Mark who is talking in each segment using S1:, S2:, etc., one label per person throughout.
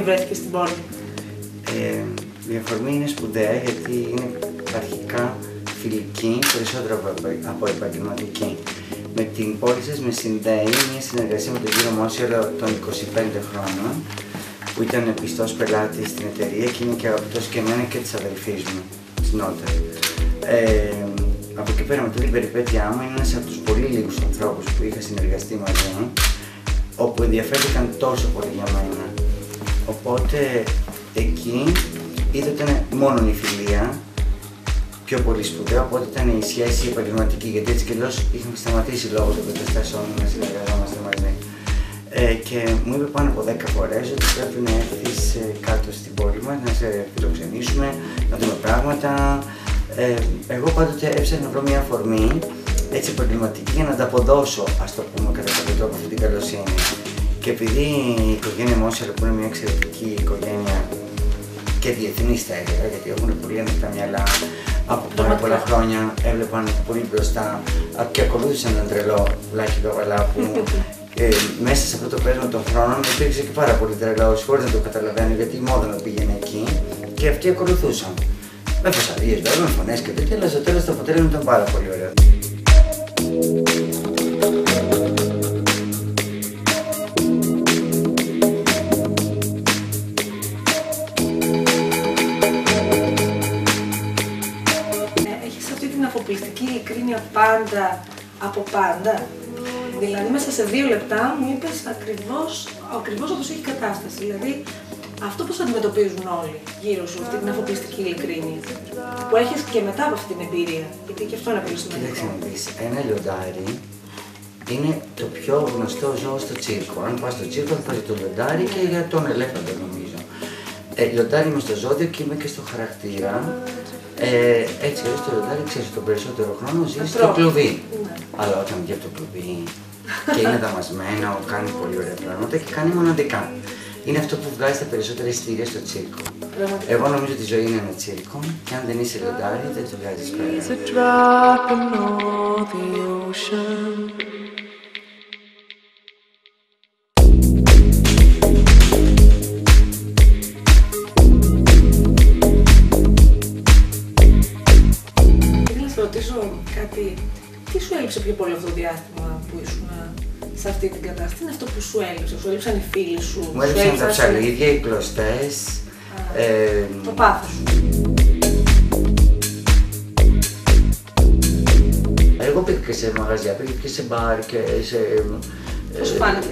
S1: αφορμή βρέθηκε στην πόλη?
S2: Η αφορμή είναι σπουδαία γιατί είναι αρχικά φιλική, περισσότερο από επαγγελματική. Με την πόλη σας με συνδέει μια συνεργασία με τον κύριο Μόσιολο των 25 χρόνων, που ήταν πιστός πελάτης στην εταιρεία και είναι και αγαπητός και εμένα και της αδελφής μου, της Νότα. Από εκεί πέρα, με την περιπέτειά μου, είναι ένας από τους πολύ λίγους ανθρώπους που είχα συνεργαστεί μαζί, όπου ενδιαφέρθηκαν τόσο πολύ για μένα. Οπότε εκεί είδα ότι ήταν μόνο η φιλία, πιο πολύ σπουδαίο, οπότε ήταν η σχέση επαγγελματική, γιατί έτσι κι αλλιώς είχαμε σταματήσει λόγω των καταστάσεων να συνεργαζόμαστε μαζί. Και μου είπε πάνω από 10 φορές ότι πρέπει να έρθεις κάτω στην πόλη μας, να σε φιλοξενήσουμε, να δούμε πράγματα. Εγώ πάντοτε έψαχνα να βρω μια αφορμή έτσι επαγγελματική για να ανταποδώσω, ας το πούμε κατά κάποιο τρόπο, αυτή την καλοσύνη. Και επειδή η οικογένεια Μόσιολο, που είναι μια εξαιρετική οικογένεια και διεθνής θα έλεγα, γιατί έχουν πολύ ανοιχτά μυαλά, από πάρα πολλά χρόνια έβλεπαν πολύ μπροστά και ακολούθησαν τον τρελό Λάκη Καβαλά που μέσα σε αυτό το πέρασμα των χρόνων υπήρξε και πάρα πολύ τρελός, χωρίς να το καταλαβαίνω, γιατί η μόδα με πήγαινε εκεί και αυτοί ακολουθούσαν. Με φασαρίες βέβαια, με φωνές και τέτοια, αλλά στο τέλος το αποτέλεσμα ήταν πάρα πολύ ωραίο.
S1: Έχεις αυτή την αφοπλιστική ειλικρίνεια πάντα, από πάντα. Δηλαδή μέσα σε 2 λεπτά μου είπες ακριβώς όπως έχει κατάσταση. Δηλαδή αυτό πώς αντιμετωπίζουν όλοι γύρω σου, αυτή την αφοπλιστική ειλικρίνεια που έχεις και μετά από αυτή την εμπειρία, γιατί και αυτό είναι πολύ σημαντικό.
S2: Κοίταξε να δεις, ένα λιοντάρι είναι το πιο γνωστό ζώο στο τσίρκο. Αν πας στο τσίρκο θα πας για το λιοντάρι και για τον ελέφαντα νομίζω. Λιοντάρι είμαι στο ζώδιο και είμαι και στο χαρακτήρα. Έτσι το λιοντάρι ξέρεις τον περισσότερο χρόνο ζει στο κλουβί. Αλλά όταν βγει από το κλουβί και είναι δαμασμένο, κάνει πολύ ωραία πράγματα και κάνει μοναδικά. Είναι αυτό που βγάζει τα περισσότερα εισιτήρια στο τσίρκο. Εγώ νομίζω ότι η ζωή είναι ένα τσίρκο και αν δεν είσαι λιοντάρι δεν το βγάζεις πέρα.
S1: Ήθελα να σε ρωτήσω κάτι. Τι σου έλειψε πιο πολύ αυτό το διάστημα που ήσουν σε αυτή την κατάσταση? Τι είναι αυτό που σου έλειψε? Σου έλειψαν οι φίλοι σου?
S2: Μου έλειψαν τα ψαλίδια, οι κλωστές.
S1: Το πάθος σου.
S2: Εγώ πήγα και σε μαγαζιά, πήγα και σε μπαρ και σε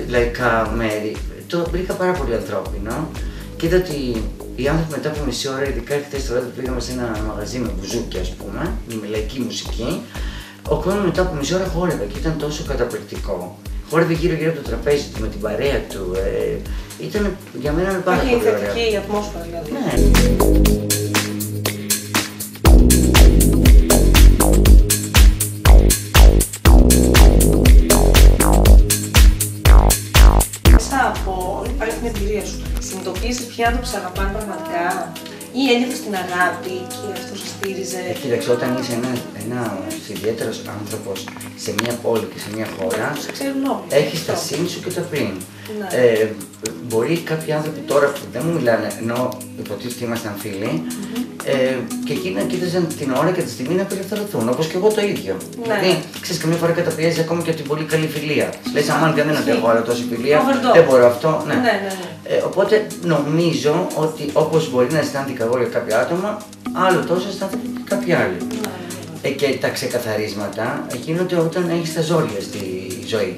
S2: λαϊκά μέρη. Το βρήκα πάρα πολύ ανθρώπινο και είδα ότι οι άνθρωποι μετά από μισή ώρα, ειδικά χθες το βράδυ που πήγαμε σε ένα μαγαζί με μπουζούκια, ας πούμε, με λαϊκή μουσική, ο κόσμος μετά από μισή ώρα χόρευε και ήταν τόσο καταπληκτικό. Χόρευε γύρω-γύρω από το τραπέζι του, με την παρέα του. Ήταν για μένα πάρα πολύ ωραία.
S1: Έχει θετική ατμόσφαιρα δηλαδή.
S2: Ναι.
S1: Μέσα από όλη την εμπειρία σου, συνειδητοποίησες ποιοι άνθρωποι σε αγαπάνε πραγματικά ή ένιωθες την αγάπη και αυτό σε στήριζε?
S2: Κοίταξε, όταν είσαι ένας ιδιαίτερος άνθρωπος σε μια πόλη και σε μια χώρα, έχεις τα συν σου και τα πριν.
S1: Ναι.
S2: Μπορεί κάποιοι άνθρωποι τώρα που δεν μου μιλάνε, ενώ υποτίθεται ήμασταν φίλοι, και εκείνοι να κοίταζαν την ώρα και τη στιγμή να απελευθερωθούν, όπως και εγώ το ίδιο.
S1: Ναι.
S2: Δηλαδή, ξέρεις, καμιά φορά καταπιέζει ακόμα και από την πολύ καλή φιλία. Λες, αμάν δεν αντέχω άλλο τόση φιλία, δεν μπορώ αυτό. Ναι. Οπότε νομίζω ότι όπως μπορεί να αισθάνθηκα εγώ για κάποια άτομα, άλλο τόσο αισθάνθηκα και κάποιοι άλλοι. Και τα ξεκαθαρίσματα γίνονται όταν έχεις τα ζόρια στη ζωή.